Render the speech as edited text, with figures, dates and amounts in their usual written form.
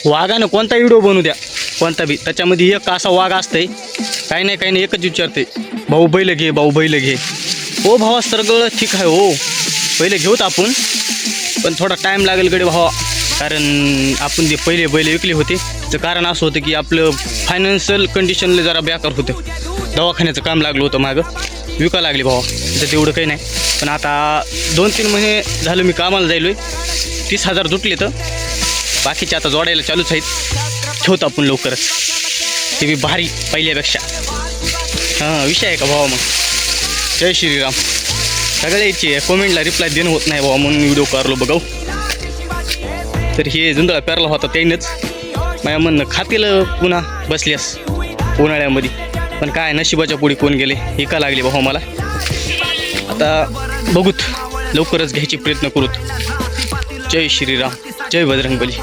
वाघानं कोणता व्हिडिओ बनवू द्या, कोणता बी, त्याच्यामध्ये एक असा वाघ असतंय, काही नाही एकच विचारते, भाऊ बैल घे, भाऊ बैल घे. हो भावा सगळं ठीक आहे हो, पहिले घेऊत आपण, पण थोडा टाईम लागेल गडे भावा. कारण आपण जे पहिले बैल विकले होते तर कारण असं होतं की आपलं फायनान्शियल कंडिशनला जरा बेकार होतं, दवाखान्याचं काम लागलं होतं मागं, विका लागली भावा. तर तेवढं काही नाही, पण आता 2-3 महिने झालं मी कामाला जायलो आहे, 30,000 जुटले, तर बाकीचे आता जोडायला चालूच आहेत. ठेवतो आपण लवकरच, ते बी भारी पहिल्यापेक्षा. हां विषय आहे का भावा? मग जय श्रीराम. सगळ्या याची कमेंटला रिप्लाय देणं होत नाही भावा, म्हणून व्हिडिओ करलो बघाव. तर हे जुंधळा पेरला होता त्यानंच माझ्या म्हणणं खातील पुन्हा बसल्यास उन्हाळ्यामध्ये, पण काय नशिबाच्या पुढे कोण गेले हे का लागले भाऊ मला. आता बघूत, लवकरच घ्यायचे प्रयत्न करूत. जय श्रीराम, जय बजरंगबली.